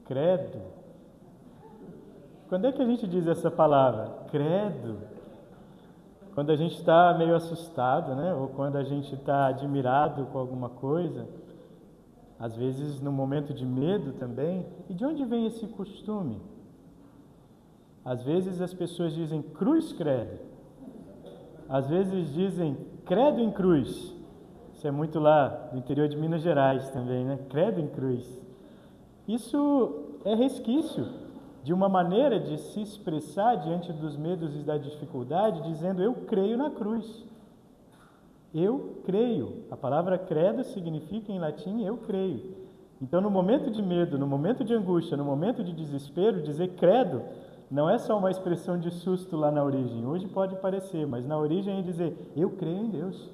Credo. Quando é que a gente diz essa palavra? Credo. Quando a gente está meio assustado, né? Ou quando a gente está admirado com alguma coisa. Às vezes no momento de medo também. E de onde vem esse costume? Às vezes as pessoas dizem cruz credo. Às vezes dizem credo em cruz. Isso é muito lá do interior de Minas Gerais também, né? Credo em cruz. Isso é resquício de uma maneira de se expressar diante dos medos e da dificuldade, dizendo eu creio na cruz. Eu creio. A palavra credo significa em latim eu creio. Então no momento de medo, no momento de angústia, no momento de desespero, dizer credo não é só uma expressão de susto lá na origem. Hoje pode parecer, mas na origem é dizer eu creio em Deus.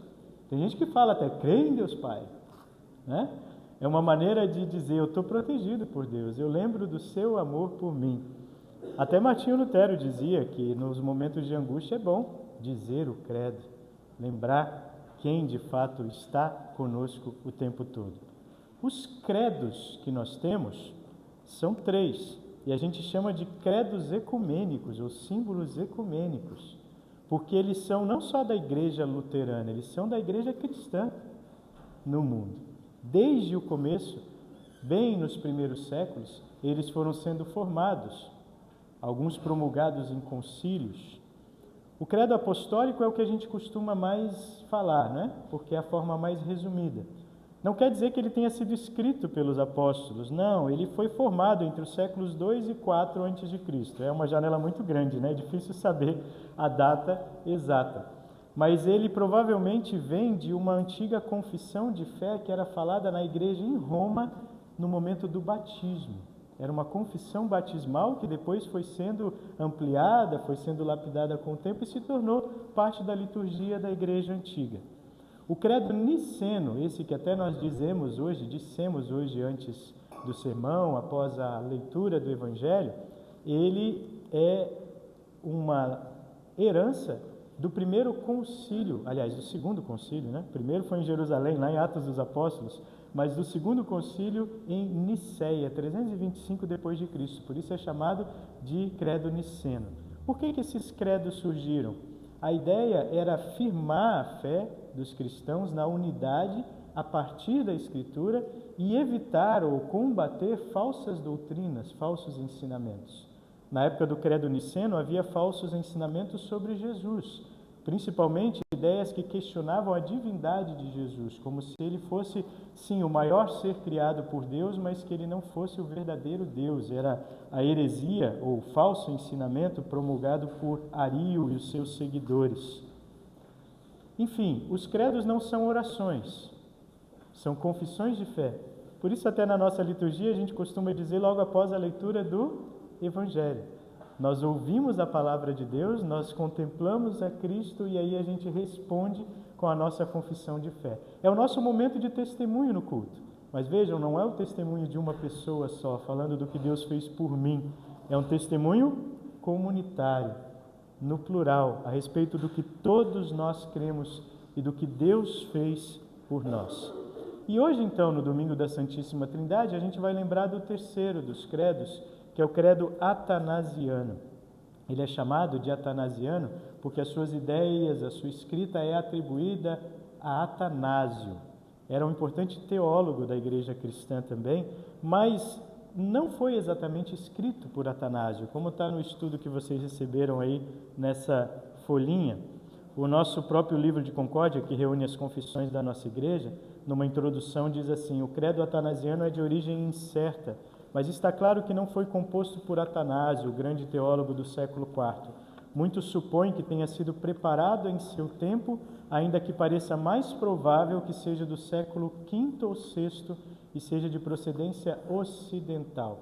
Tem gente que fala até creio em Deus Pai, né? É uma maneira de dizer, eu estou protegido por Deus, eu lembro do seu amor por mim. Até Martinho Lutero dizia que nos momentos de angústia é bom dizer o credo, lembrar quem de fato está conosco o tempo todo. Os credos que nós temos são 3, e a gente chama de credos ecumênicos, ou símbolos ecumênicos, porque eles são não só da igreja luterana, eles são da igreja cristã no mundo. Desde o começo, bem nos primeiros séculos, eles foram sendo formados, alguns promulgados em concílios. O credo apostólico é o que a gente costuma mais falar, né? Porque é a forma mais resumida. Não quer dizer que ele tenha sido escrito pelos apóstolos, não, ele foi formado entre os séculos 2 e 4 a.C. É uma janela muito grande, né? É difícil saber a data exata. Mas ele provavelmente vem de uma antiga confissão de fé que era falada na igreja em Roma no momento do batismo. Era uma confissão batismal que depois foi sendo ampliada, foi sendo lapidada com o tempo e se tornou parte da liturgia da igreja antiga. O credo niceno, esse que até nós dissemos hoje antes do sermão, após a leitura do Evangelho, ele é uma herança do primeiro concílio, aliás, do segundo concílio, né? O primeiro foi em Jerusalém, lá em Atos dos Apóstolos, mas do segundo concílio em Niceia, 325 depois de Cristo. Por isso é chamado de credo niceno. Por que esses credos surgiram? A ideia era afirmar a fé dos cristãos na unidade a partir da Escritura e evitar ou combater falsas doutrinas, falsos ensinamentos. Na época do credo niceno havia falsos ensinamentos sobre Jesus, principalmente ideias que questionavam a divindade de Jesus, como se ele fosse, sim, o maior ser criado por Deus, mas que ele não fosse o verdadeiro Deus. Era a heresia ou falso ensinamento promulgado por Ario e os seus seguidores. Enfim, os credos não são orações, são confissões de fé. Por isso até na nossa liturgia a gente costuma dizer logo após a leitura do Evangelho. Nós ouvimos a palavra de Deus, nós contemplamos a Cristo e aí a gente responde com a nossa confissão de fé. É o nosso momento de testemunho no culto. Mas vejam, não é o testemunho de uma pessoa só, falando do que Deus fez por mim. É um testemunho comunitário, no plural, a respeito do que todos nós cremos e do que Deus fez por nós. E hoje, então, no domingo da Santíssima Trindade, a gente vai lembrar do terceiro dos credos, que é o credo atanasiano. Ele é chamado de atanasiano porque as suas ideias, a sua escrita é atribuída a Atanásio. Era um importante teólogo da igreja cristã também, mas não foi exatamente escrito por Atanásio, como está no estudo que vocês receberam aí nessa folhinha. O nosso próprio livro de Concórdia, que reúne as confissões da nossa igreja, numa introdução diz assim: o credo atanasiano é de origem incerta, mas está claro que não foi composto por Atanásio, o grande teólogo do século IV. Muitos supõem que tenha sido preparado em seu tempo, ainda que pareça mais provável que seja do século V ou VI e seja de procedência ocidental,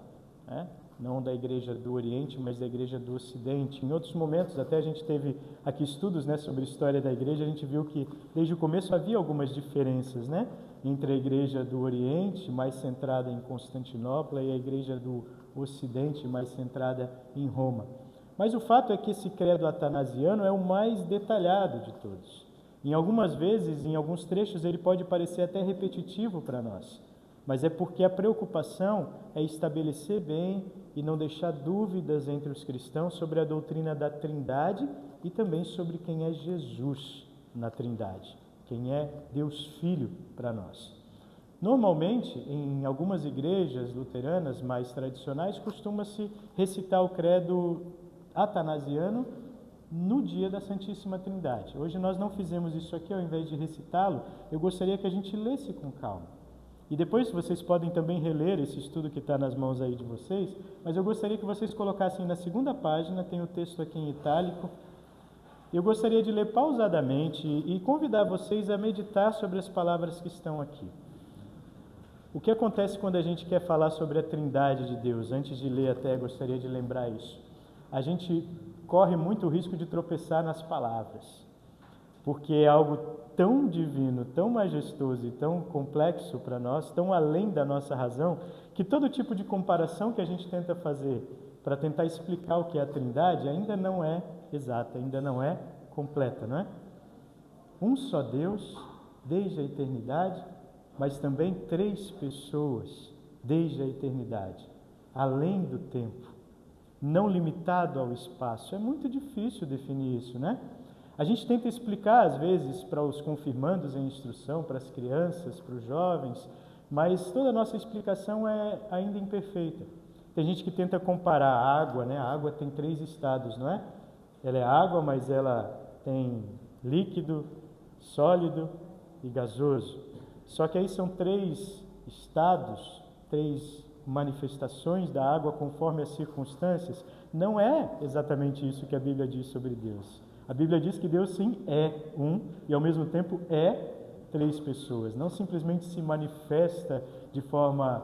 né? Não da igreja do Oriente, mas da igreja do Ocidente. Em outros momentos, até a gente teve aqui estudos, né, sobre a história da igreja, a gente viu que desde o começo havia algumas diferenças, né, entre a igreja do Oriente, mais centrada em Constantinopla, e a igreja do Ocidente, mais centrada em Roma. Mas o fato é que esse credo atanasiano é o mais detalhado de todos. Em algumas vezes, em alguns trechos, ele pode parecer até repetitivo para nós. mas é porque a preocupação é estabelecer bem e não deixar dúvidas entre os cristãos sobre a doutrina da Trindade e também sobre quem é Jesus na Trindade, quem é Deus Filho para nós. Normalmente, em algumas igrejas luteranas mais tradicionais, costuma-se recitar o credo atanasiano no dia da Santíssima Trindade. Hoje nós não fizemos isso aqui, ao invés de recitá-lo, eu gostaria que a gente lesse com calma. E depois vocês podem também reler esse estudo que está nas mãos aí de vocês, mas eu gostaria que vocês colocassem na segunda página, tem o texto aqui em itálico. Eu gostaria de ler pausadamente e convidar vocês a meditar sobre as palavras que estão aqui. O que acontece quando a gente quer falar sobre a Trindade de Deus? Antes de ler até, gostaria de lembrar isso. A gente corre muito risco de tropeçar nas palavras, porque é algo tão divino, tão majestoso e tão complexo para nós, tão além da nossa razão, que todo tipo de comparação que a gente tenta fazer para tentar explicar o que é a Trindade ainda não é exata, ainda não é completa, não é? Um só Deus, desde a eternidade, mas também três pessoas desde a eternidade, além do tempo, não limitado ao espaço. É muito difícil definir isso, né? A gente tenta explicar, às vezes, para os confirmandos em instrução, para as crianças, para os jovens, mas toda a nossa explicação é ainda imperfeita. Tem gente que tenta comparar a água, né? A água tem 3 estados, não é? Ela é água, mas ela tem líquido, sólido e gasoso. Só que aí são 3 estados, 3 manifestações da água conforme as circunstâncias. Não é exatamente isso que a Bíblia diz sobre Deus. A Bíblia diz que Deus sim é um e ao mesmo tempo é 3 pessoas. Não simplesmente se manifesta de forma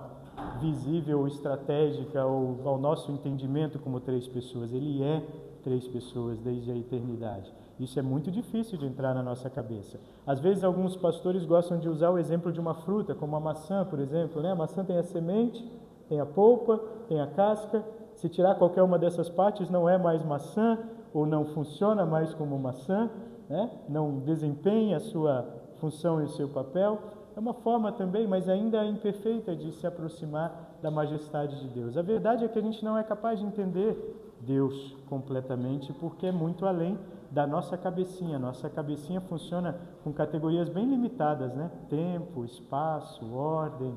visível ou estratégica ou ao nosso entendimento como 3 pessoas. Ele é 3 pessoas desde a eternidade. Isso é muito difícil de entrar na nossa cabeça. Às vezes alguns pastores gostam de usar o exemplo de uma fruta, como a maçã, por exemplo, né? A maçã tem a semente, tem a polpa, tem a casca. Se tirar qualquer uma dessas partes, não é mais maçã, ou não funciona mais como maçã, né? Não desempenha a sua função e o seu papel. É uma forma também, mas ainda imperfeita, de se aproximar da majestade de Deus. A verdade é que a gente não é capaz de entender Deus completamente, porque é muito além da nossa cabecinha. Nossa cabecinha funciona com categorias bem limitadas, né? Tempo, espaço, ordem,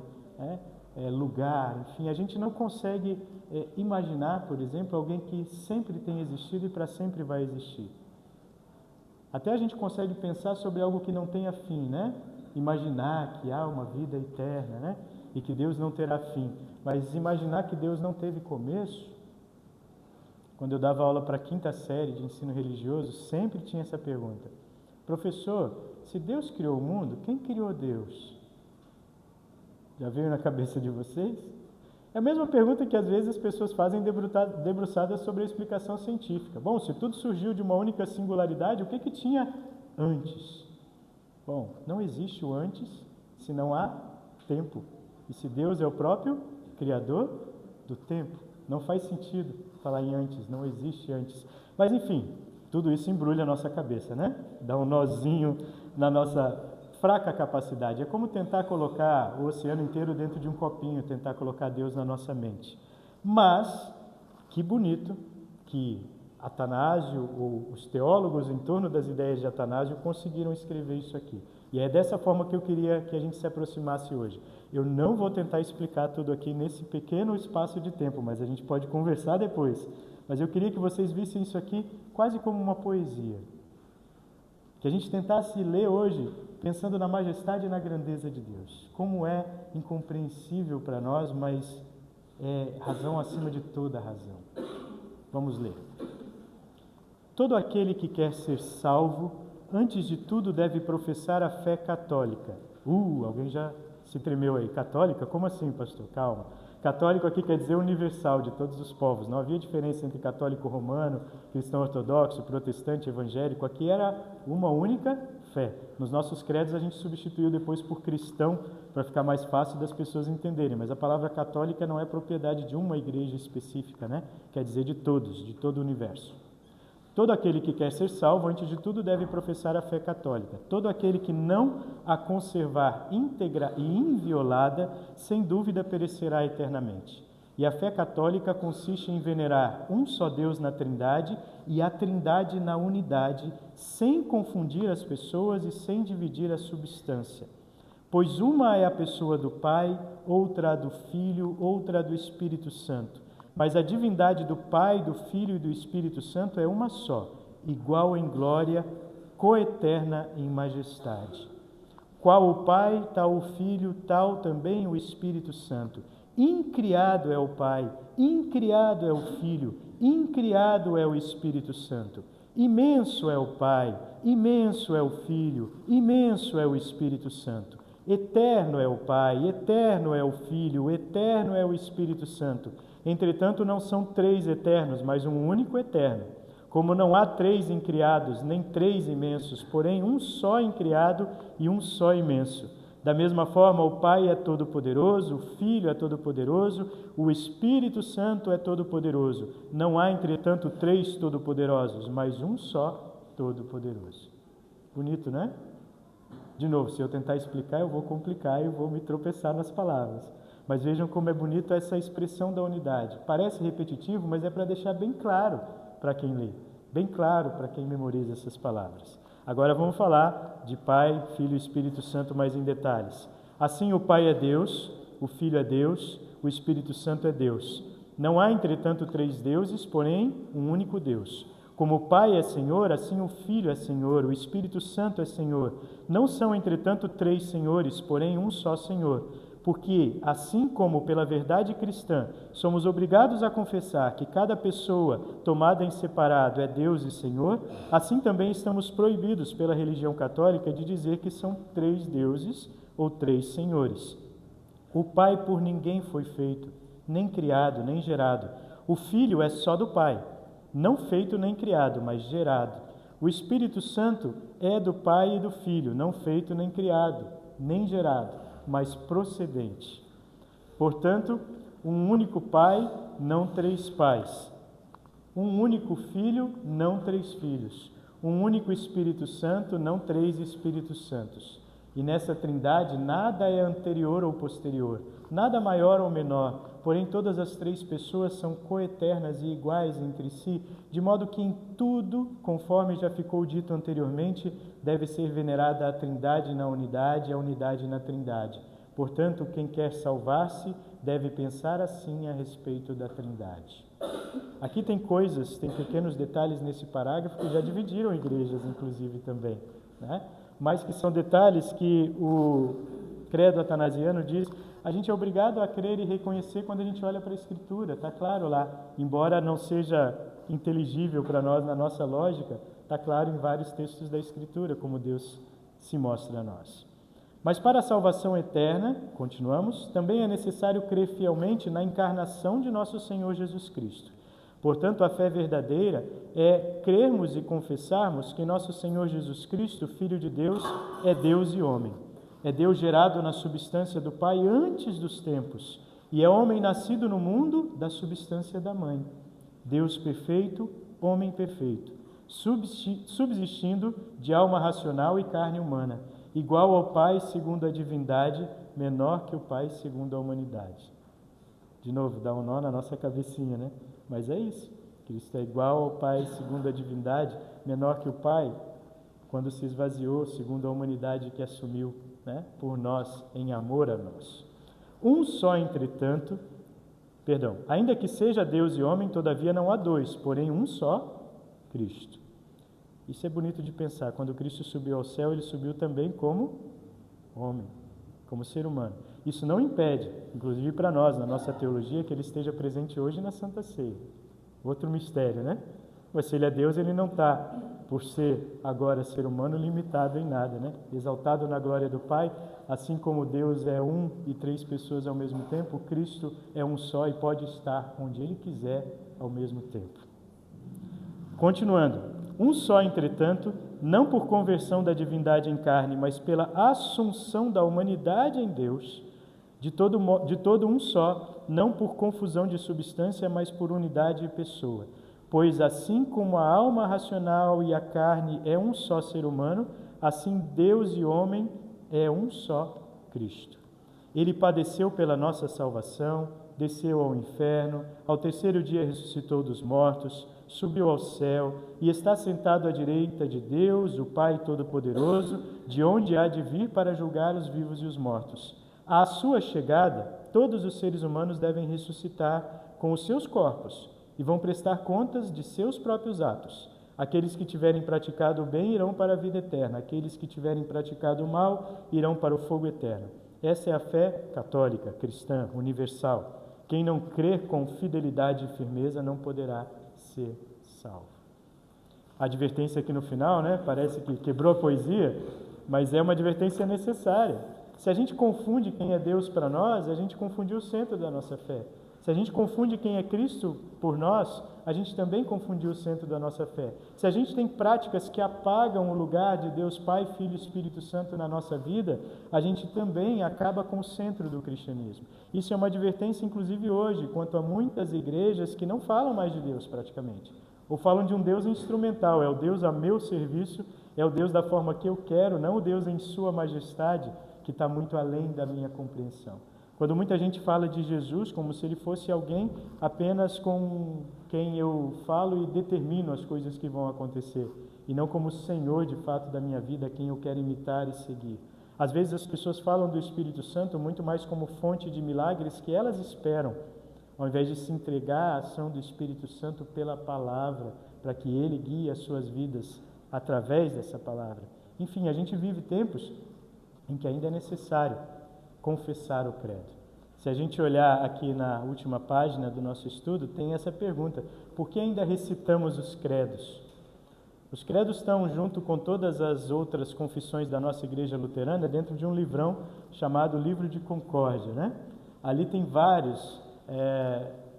lugar, enfim. A gente não consegue imaginar, por exemplo, alguém que sempre tem existido e para sempre vai existir. Até a gente consegue pensar sobre algo que não tenha fim, né? Imaginar que há uma vida eterna, né? E que Deus não terá fim. Mas imaginar que Deus não teve começo. Quando eu dava aula para a 5ª série de ensino religioso, sempre tinha essa pergunta. Professor, se Deus criou o mundo, quem criou Deus? Já veio na cabeça de vocês? É a mesma pergunta que às vezes as pessoas fazem debruçadas sobre a explicação científica. Bom, se tudo surgiu de uma única singularidade, o que tinha antes? Bom, não existe o antes se não há tempo. E se Deus é o próprio Criador do tempo, não faz sentido falar em antes, não existe antes. Mas enfim, tudo isso embrulha a nossa cabeça, né? Dá um nozinho na nossa fraca capacidade. É como tentar colocar o oceano inteiro dentro de um copinho, tentar colocar Deus na nossa mente. Mas, que bonito que Atanásio, ou os teólogos em torno das ideias de Atanásio, conseguiram escrever isso aqui. E é dessa forma que eu queria que a gente se aproximasse hoje. Eu não vou tentar explicar tudo aqui nesse pequeno espaço de tempo, mas a gente pode conversar depois. Mas eu queria que vocês vissem isso aqui quase como uma poesia. Que a gente tentasse ler hoje pensando na majestade e na grandeza de Deus. Como é incompreensível para nós, mas é razão acima de toda razão. Vamos ler. Todo aquele que quer ser salvo, antes de tudo deve professar a fé católica. Alguém já se tremeu aí. Católica? Como assim, pastor? Calma. Católico aqui quer dizer universal, de todos os povos. Não havia diferença entre católico romano, cristão ortodoxo, protestante, evangélico. Aqui era uma única fé. Nos nossos credos a gente substituiu depois por cristão, para ficar mais fácil das pessoas entenderem. Mas a palavra católica não é propriedade de uma igreja específica, né? Quer dizer de todos, de todo o universo. Todo aquele que quer ser salvo, antes de tudo, deve professar a fé católica. Todo aquele que não a conservar íntegra e inviolada, sem dúvida perecerá eternamente. E a fé católica consiste em venerar um só Deus na Trindade e a Trindade na unidade, sem confundir as pessoas e sem dividir a substância. Pois uma é a pessoa do Pai, outra a do Filho, outra a do Espírito Santo. Mas a divindade do Pai, do Filho e do Espírito Santo é uma só, igual em glória, coeterna em majestade. Qual o Pai, tal o Filho, tal também o Espírito Santo. Incriado é o Pai, incriado é o Filho, incriado é o Espírito Santo. Imenso é o Pai, imenso é o Filho, imenso é o Espírito Santo. Eterno é o Pai, eterno é o Filho, eterno é o Espírito Santo. Entretanto, não são três eternos, mas um único eterno. Como não há três incriados, nem três imensos, porém um só incriado e um só imenso. Da mesma forma, o Pai é todo-poderoso, o Filho é todo-poderoso, o Espírito Santo é todo-poderoso. Não há, entretanto, três todo-poderosos, mas um só todo-poderoso. Bonito, né? De novo, se eu tentar explicar, eu vou complicar e vou me tropeçar nas palavras. Mas vejam como é bonito essa expressão da unidade. Parece repetitivo, mas é para deixar bem claro para quem lê, bem claro para quem memoriza essas palavras. Agora vamos falar de Pai, Filho e Espírito Santo mais em detalhes. Assim o Pai é Deus, o Filho é Deus, o Espírito Santo é Deus. Não há, entretanto, três deuses, porém um único Deus. Como o Pai é Senhor, assim o Filho é Senhor, o Espírito Santo é Senhor. Não são, entretanto, três senhores, porém um só Senhor. Porque, assim como pela verdade cristã somos obrigados a confessar que cada pessoa tomada em separado é Deus e Senhor, assim também estamos proibidos pela religião católica de dizer que são três deuses ou três senhores. O Pai por ninguém foi feito, nem criado, nem gerado. O Filho é só do Pai, não feito nem criado, mas gerado. O Espírito Santo é do Pai e do Filho, não feito nem criado, nem gerado, mas procedente. Portanto, um único Pai, não três pais. Um único Filho, não três filhos. Um único Espírito Santo, não três Espíritos Santos. E nessa trindade nada é anterior ou posterior, nada maior ou menor, porém todas as três pessoas são coeternas e iguais entre si, de modo que em tudo, conforme já ficou dito anteriormente, deve ser venerada a trindade na unidade e a unidade na trindade. Portanto, quem quer salvar-se deve pensar assim a respeito da trindade. Aqui tem coisas, tem pequenos detalhes nesse parágrafo que já dividiram igrejas, inclusive, também, né? Mas que são detalhes que o credo atanasiano diz, a gente é obrigado a crer e reconhecer quando a gente olha para a Escritura, está claro lá, embora não seja inteligível para nós na nossa lógica, está claro em vários textos da Escritura, como Deus se mostra a nós. Mas para a salvação eterna, continuamos, também é necessário crer fielmente na encarnação de nosso Senhor Jesus Cristo. Portanto, a fé verdadeira é crermos e confessarmos que nosso Senhor Jesus Cristo, Filho de Deus, é Deus e homem. É Deus gerado na substância do Pai antes dos tempos, e é homem nascido no mundo da substância da mãe. Deus perfeito, homem perfeito, subsistindo de alma racional e carne humana, igual ao Pai segundo a divindade, menor que o Pai segundo a humanidade. De novo, dá um nó na nossa cabecinha, né? Mas é isso. Cristo é igual ao Pai segundo a divindade, menor que o Pai, quando se esvaziou segundo a humanidade que assumiu, né, por nós, em amor a nós. Um só, entretanto, ainda que seja Deus e homem, todavia não há dois, porém um só, Cristo. Isso é bonito de pensar. Quando Cristo subiu ao céu, ele subiu também como homem, como ser humano. Isso não impede, inclusive para nós, na nossa teologia, que ele esteja presente hoje na Santa Ceia. Outro mistério, né? Mas se ele é Deus, ele não está, por ser agora ser humano, limitado em nada, né? Exaltado na glória do Pai, assim como Deus é um e três pessoas ao mesmo tempo, Cristo é um só e pode estar onde ele quiser ao mesmo tempo. Continuando, um só, entretanto, não por conversão da divindade em carne, mas pela assunção da humanidade em Deus, de todo um só, não por confusão de substância, mas por unidade de pessoa. Pois assim como a alma racional e a carne é um só ser humano, assim Deus e homem é um só Cristo. Ele padeceu pela nossa salvação, desceu ao inferno, ao terceiro dia ressuscitou dos mortos, subiu ao céu e está sentado à direita de Deus, o Pai Todo-Poderoso, de onde há de vir para julgar os vivos e os mortos. À sua chegada, todos os seres humanos devem ressuscitar com os seus corpos e vão prestar contas de seus próprios atos. Aqueles que tiverem praticado o bem irão para a vida eterna, aqueles que tiverem praticado o mal irão para o fogo eterno. Essa é a fé católica, cristã, universal. Quem não crer com fidelidade e firmeza não poderá ser salvo. A advertência aqui no final, né? Parece que quebrou a poesia, mas é uma advertência necessária. Se a gente confunde quem é Deus para nós, a gente confundiu o centro da nossa fé. Se a gente confunde quem é Cristo por nós, a gente também confundiu o centro da nossa fé. Se a gente tem práticas que apagam o lugar de Deus Pai, Filho e Espírito Santo na nossa vida, a gente também acaba com o centro do cristianismo. Isso é uma advertência, inclusive hoje, quanto a muitas igrejas que não falam mais de Deus praticamente, ou falam de um Deus instrumental, é o Deus a meu serviço, é o Deus da forma que eu quero, não o Deus em sua majestade, que está muito além da minha compreensão. Quando muita gente fala de Jesus como se ele fosse alguém apenas com quem eu falo e determino as coisas que vão acontecer, e não como Senhor de fato da minha vida, quem eu quero imitar e seguir. Às vezes as pessoas falam do Espírito Santo muito mais como fonte de milagres que elas esperam, ao invés de se entregar à ação do Espírito Santo pela palavra, para que ele guie as suas vidas através dessa palavra. Enfim, a gente vive tempos em que ainda é necessário confessar o credo. Se a gente olhar aqui na última página do nosso estudo, tem essa pergunta: por que ainda recitamos os credos? Os credos estão junto com todas as outras confissões da nossa igreja luterana dentro de um livrão chamado Livro de Concórdia, né? Ali tem vários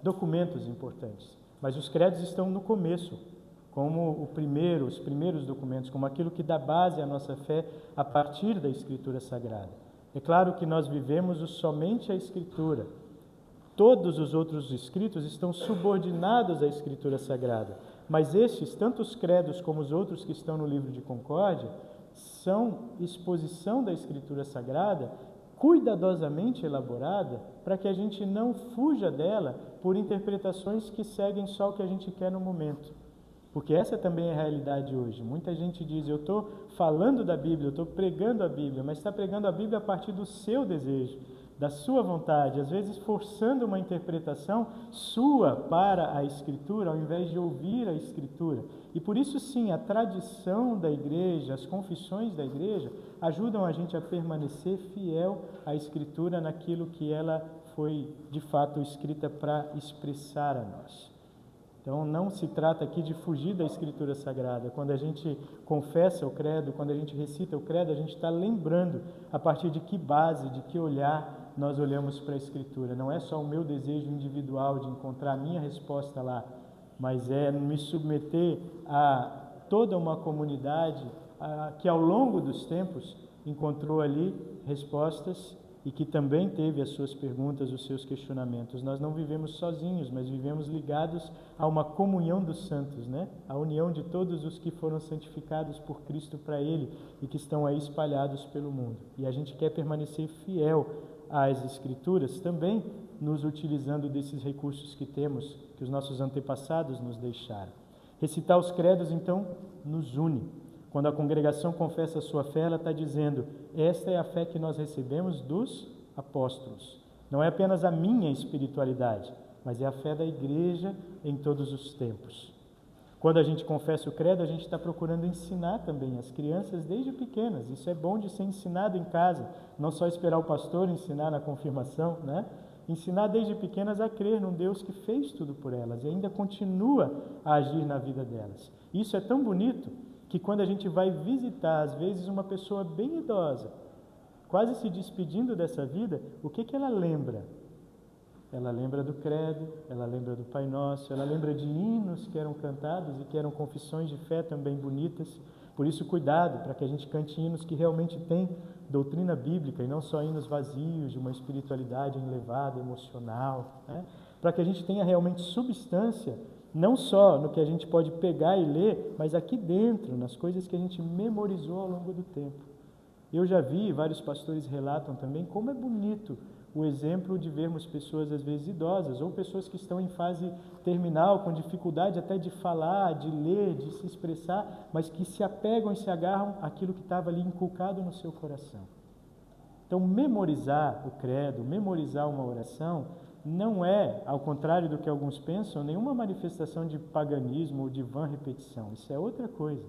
documentos importantes, mas os credos estão no começo, como os primeiros documentos, como aquilo que dá base à nossa fé a partir da Escritura Sagrada. É claro que nós vivemos somente a Escritura. Todos os outros escritos estão subordinados à Escritura Sagrada. Mas estes, tanto os credos como os outros que estão no livro de Concórdia, são exposição da Escritura Sagrada, cuidadosamente elaborada, para que a gente não fuja dela por interpretações que seguem só o que a gente quer no momento. Porque essa também é a realidade hoje. Muita gente diz: eu estou falando da Bíblia, eu estou pregando a Bíblia, mas está pregando a Bíblia a partir do seu desejo, da sua vontade, às vezes forçando uma interpretação sua para a Escritura, ao invés de ouvir a Escritura. E por isso sim, a tradição da igreja, as confissões da igreja, ajudam a gente a permanecer fiel à Escritura naquilo que ela foi de fato escrita para expressar a nós. Então, não se trata aqui de fugir da Escritura Sagrada. Quando a gente confessa o credo, quando a gente recita o credo, a gente está lembrando a partir de que base, de que olhar nós olhamos para a Escritura. Não é só o meu desejo individual de encontrar a minha resposta lá, mas é me submeter a toda uma comunidade que ao longo dos tempos encontrou ali respostas e que também teve as suas perguntas, os seus questionamentos. Nós não vivemos sozinhos, mas vivemos ligados a uma comunhão dos santos, né? A união de todos os que foram santificados por Cristo para Ele e que estão aí espalhados pelo mundo. E a gente quer permanecer fiel às Escrituras, também nos utilizando desses recursos que temos, que os nossos antepassados nos deixaram. Recitar os credos, então, nos une. Quando a congregação confessa a sua fé, ela está dizendo: esta é a fé que nós recebemos dos apóstolos. Não é apenas a minha espiritualidade, mas é a fé da igreja em todos os tempos. Quando a gente confessa o credo, a gente está procurando ensinar também as crianças desde pequenas. Isso é bom de ser ensinado em casa, não só esperar o pastor ensinar na confirmação, né? Ensinar desde pequenas a crer num Deus que fez tudo por elas e ainda continua a agir na vida delas. Isso é tão bonito que quando a gente vai visitar, às vezes, uma pessoa bem idosa, quase se despedindo dessa vida, o que ela lembra? Ela lembra do credo, ela lembra do Pai Nosso, ela lembra de hinos que eram cantados e que eram confissões de fé também bonitas. Por isso, cuidado para que a gente cante hinos que realmente têm doutrina bíblica e não só hinos vazios de uma espiritualidade elevada, emocional, né? Para que a gente tenha realmente substância Não só no que a gente pode pegar e ler, mas aqui dentro, nas coisas que a gente memorizou ao longo do tempo. Eu já vi, vários pastores relatam também, como é bonito o exemplo de vermos pessoas às vezes idosas, ou pessoas que estão em fase terminal, com dificuldade até de falar, de ler, de se expressar, mas que se apegam e se agarram àquilo que estava ali inculcado no seu coração. Então, memorizar o credo, memorizar uma oração, não é, ao contrário do que alguns pensam, nenhuma manifestação de paganismo ou de vã repetição. Isso é outra coisa.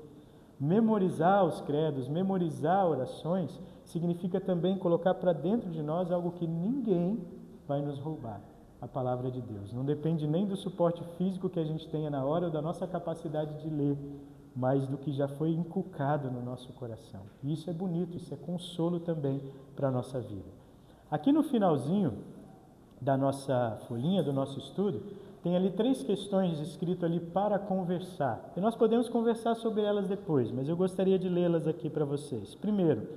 Memorizar os credos, memorizar orações, significa também colocar para dentro de nós algo que ninguém vai nos roubar, a palavra de Deus. Não depende nem do suporte físico que a gente tenha na hora ou da nossa capacidade de ler, mas do que já foi inculcado no nosso coração. E isso é bonito, isso é consolo também para a nossa vida. Aqui no finalzinho da nossa folhinha, do nosso estudo, tem ali 3 questões escritas ali para conversar. E nós podemos conversar sobre elas depois, mas eu gostaria de lê-las aqui para vocês. Primeiro,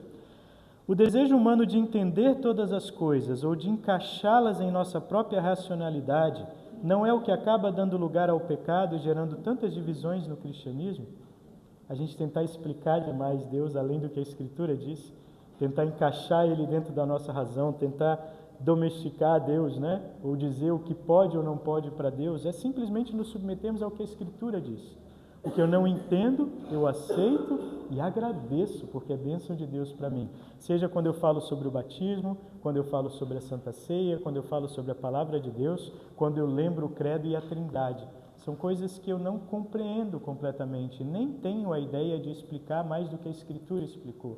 o desejo humano de entender todas as coisas ou de encaixá-las em nossa própria racionalidade não é o que acaba dando lugar ao pecado e gerando tantas divisões no cristianismo? A gente tentar explicar demais Deus além do que a Escritura diz, tentar encaixar Ele dentro da nossa razão, tentar domesticar Deus, né? Ou dizer o que pode ou não pode para Deus, é simplesmente nos submetermos ao que a Escritura diz. O que eu não entendo, eu aceito e agradeço, porque é bênção de Deus para mim. Seja quando eu falo sobre o batismo, quando eu falo sobre a Santa Ceia, quando eu falo sobre a Palavra de Deus, quando eu lembro o credo e a Trindade. São coisas que eu não compreendo completamente, nem tenho a ideia de explicar mais do que a Escritura explicou.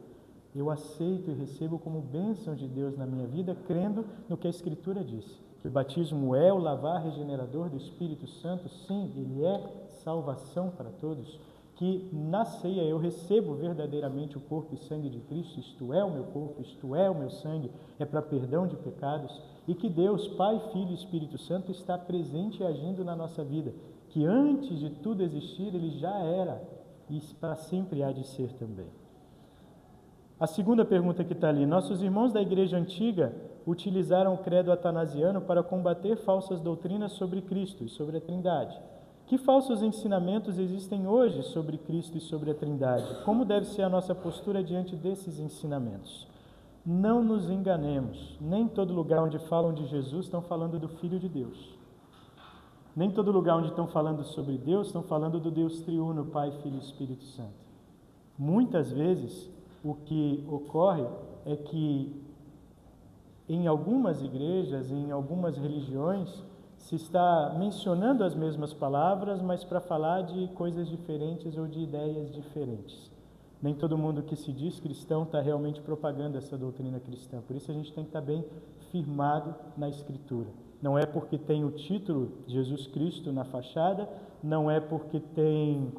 Eu aceito e recebo como bênção de Deus na minha vida, crendo no que a Escritura diz. Que o batismo é o lavar regenerador do Espírito Santo, sim, ele é salvação para todos. Que na ceia eu recebo verdadeiramente o corpo e sangue de Cristo, isto é o meu corpo, isto é o meu sangue, é para perdão de pecados. E que Deus, Pai, Filho e Espírito Santo está presente e agindo na nossa vida. Que antes de tudo existir, ele já era e para sempre há de ser também. A segunda pergunta que está ali, nossos irmãos da igreja antiga utilizaram o credo atanasiano para combater falsas doutrinas sobre Cristo e sobre a Trindade. Que falsos ensinamentos existem hoje sobre Cristo e sobre a Trindade? Como deve ser a nossa postura diante desses ensinamentos? Não nos enganemos, nem todo lugar onde falam de Jesus estão falando do Filho de Deus. Nem todo lugar onde estão falando sobre Deus estão falando do Deus triuno, Pai, Filho e Espírito Santo. Muitas vezes o que ocorre é que em algumas igrejas, em algumas religiões, se está mencionando as mesmas palavras, mas para falar de coisas diferentes ou de ideias diferentes. Nem todo mundo que se diz cristão está realmente propagando essa doutrina cristã. Por isso a gente tem que estar bem firmado na Escritura. Não é porque tem o título Jesus Cristo na fachada, não é porque tem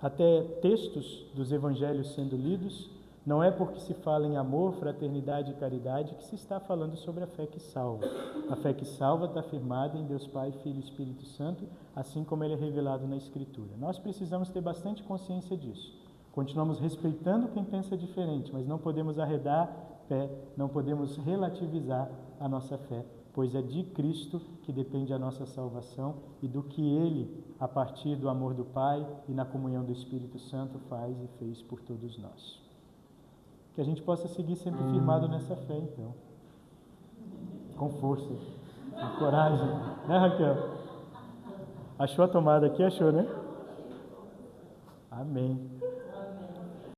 até textos dos evangelhos sendo lidos, não é porque se fala em amor, fraternidade e caridade que se está falando sobre a fé que salva. A fé que salva está firmada em Deus Pai, Filho e Espírito Santo, assim como ele é revelado na Escritura. Nós precisamos ter bastante consciência disso. Continuamos respeitando quem pensa diferente, mas não podemos arredar pé, não podemos relativizar a nossa fé, pois é de Cristo que depende a nossa salvação e do que Ele, a partir do amor do Pai e na comunhão do Espírito Santo, faz e fez por todos nós. Que a gente possa seguir sempre firmado nessa fé, então. Com força, com coragem. Né, Raquel? Achou a tomada aqui? Achou, né? Amém.